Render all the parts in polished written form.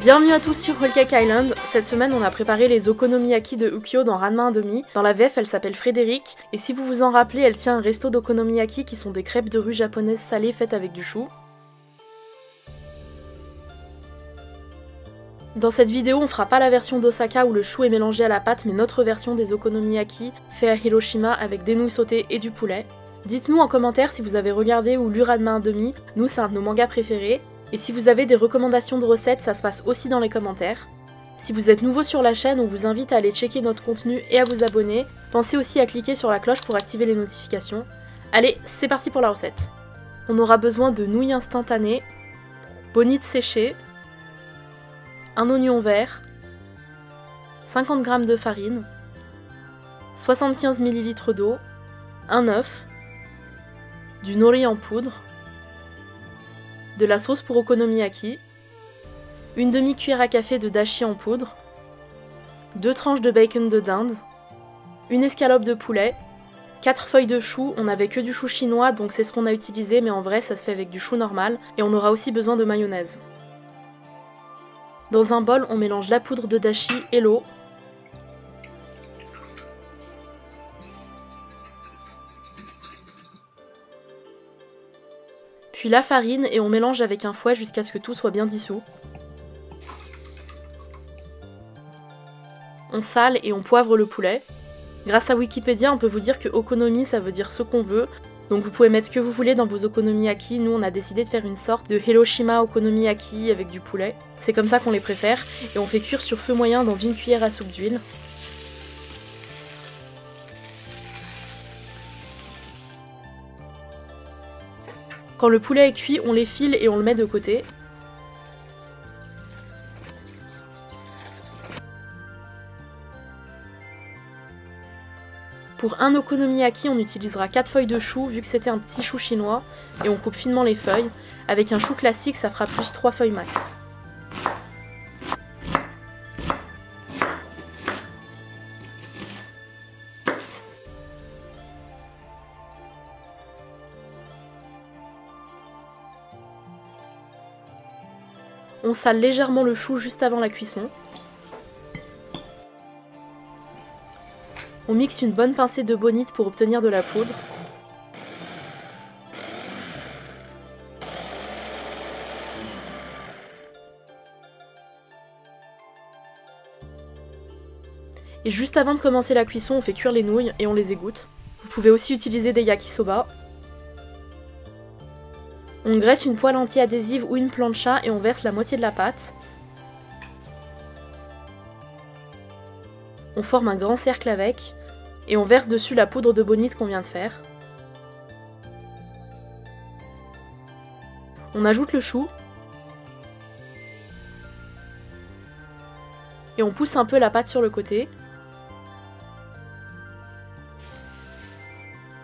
Bienvenue à tous sur Whole Cake Island. Cette semaine, on a préparé les okonomiyaki de Ukyo dans Ranma 1/2. Dans la VF, elle s'appelle Frédéric, et si vous vous en rappelez, elle tient un resto d'okonomiyaki qui sont des crêpes de rue japonaises salées faites avec du chou. Dans cette vidéo, on fera pas la version d'Osaka où le chou est mélangé à la pâte, mais notre version des okonomiyaki fait à Hiroshima avec des nouilles sautées et du poulet. Dites-nous en commentaire si vous avez regardé ou lu Ranma 1/2, nous c'est un de nos mangas préférés. Et si vous avez des recommandations de recettes, ça se passe aussi dans les commentaires. Si vous êtes nouveau sur la chaîne, on vous invite à aller checker notre contenu et à vous abonner. Pensez aussi à cliquer sur la cloche pour activer les notifications. Allez, c'est parti pour la recette. On aura besoin de nouilles instantanées, bonites séchées, un oignon vert, 50 g de farine, 75 ml d'eau, un œuf, du nori en poudre, de la sauce pour okonomiyaki, une demi-cuillère à café de dashi en poudre, 2 tranches de bacon de dinde, une escalope de poulet, 4 feuilles de chou, on n'avait que du chou chinois donc c'est ce qu'on a utilisé mais en vrai ça se fait avec du chou normal, et on aura aussi besoin de mayonnaise. Dans un bol, on mélange la poudre de dashi et l'eau. Puis la farine et on mélange avec un fouet jusqu'à ce que tout soit bien dissous. On sale et on poivre le poulet. Grâce à Wikipédia, on peut vous dire que okonomi ça veut dire ce qu'on veut. Donc vous pouvez mettre ce que vous voulez dans vos okonomiyaki. Nous on a décidé de faire une sorte de Hiroshima okonomiyaki avec du poulet. C'est comme ça qu'on les préfère. Et on fait cuire sur feu moyen dans une cuillère à soupe d'huile. Quand le poulet est cuit, on les file et on le met de côté. Pour un okonomiyaki, on utilisera 4 feuilles de chou, vu que c'était un petit chou chinois, et on coupe finement les feuilles. Avec un chou classique, ça fera plus 3 feuilles max. On sale légèrement le chou juste avant la cuisson. On mixe une bonne pincée de bonite pour obtenir de la poudre. Et juste avant de commencer la cuisson, on fait cuire les nouilles et on les égoutte. Vous pouvez aussi utiliser des yakisoba. On graisse une poêle anti-adhésive ou une plancha et on verse la moitié de la pâte. On forme un grand cercle avec et on verse dessus la poudre de bonite qu'on vient de faire. On ajoute le chou et on pousse un peu la pâte sur le côté.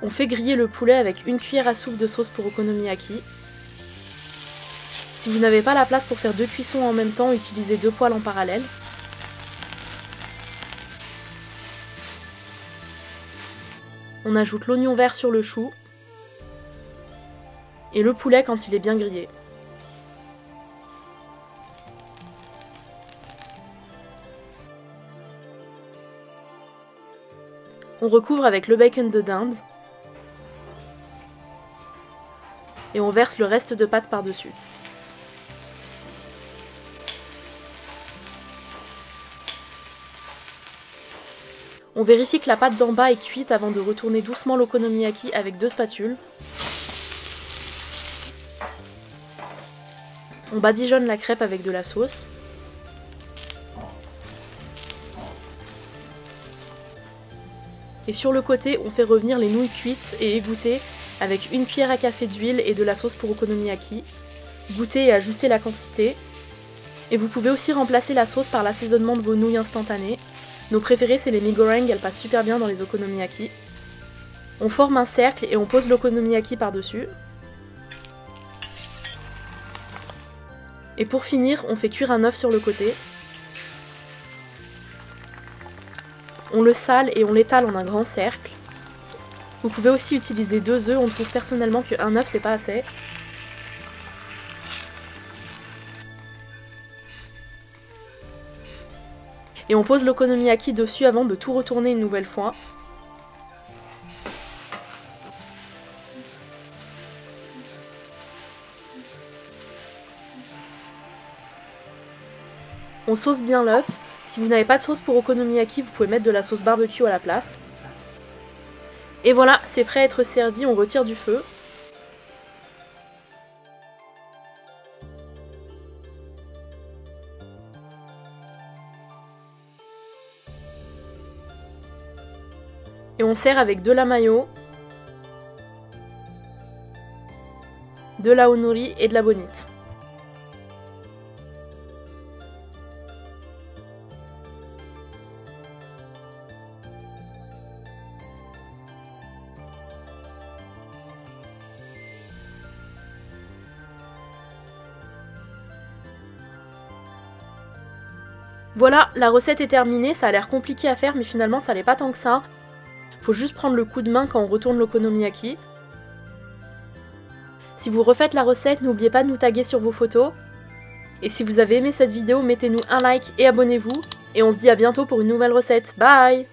On fait griller le poulet avec une cuillère à soupe de sauce pour okonomiyaki. Si vous n'avez pas la place pour faire 2 cuissons en même temps, utilisez 2 poêles en parallèle. On ajoute l'oignon vert sur le chou et le poulet quand il est bien grillé. On recouvre avec le bacon de dinde et on verse le reste de pâte par-dessus. On vérifie que la pâte d'en bas est cuite avant de retourner doucement l'okonomiyaki avec 2 spatules. On badigeonne la crêpe avec de la sauce. Et sur le côté, on fait revenir les nouilles cuites et égouttées avec une cuillère à café d'huile et de la sauce pour okonomiyaki. Goûtez et ajustez la quantité. Et vous pouvez aussi remplacer la sauce par l'assaisonnement de vos nouilles instantanées. Nos préférées c'est les mi goreng, elles passent super bien dans les okonomiyaki. On forme un cercle et on pose l'okonomiyaki par-dessus. Et pour finir, on fait cuire un œuf sur le côté. On le sale et on l'étale en un grand cercle. Vous pouvez aussi utiliser 2 œufs, on trouve personnellement qu'un œuf c'est pas assez. Et on pose l'okonomiyaki dessus avant de tout retourner une nouvelle fois. On sauce bien l'œuf. Si vous n'avez pas de sauce pour okonomiyaki, vous pouvez mettre de la sauce barbecue à la place. Et voilà, c'est prêt à être servi, on retire du feu. Et on sert avec de la mayo, de la onori et de la bonite. Voilà, la recette est terminée, ça a l'air compliqué à faire mais finalement ça l'est pas tant que ça. Faut juste prendre le coup de main quand on retourne l'okonomiyaki. Si vous refaites la recette, n'oubliez pas de nous taguer sur vos photos. Et si vous avez aimé cette vidéo, mettez-nous un like et abonnez-vous. Et on se dit à bientôt pour une nouvelle recette. Bye!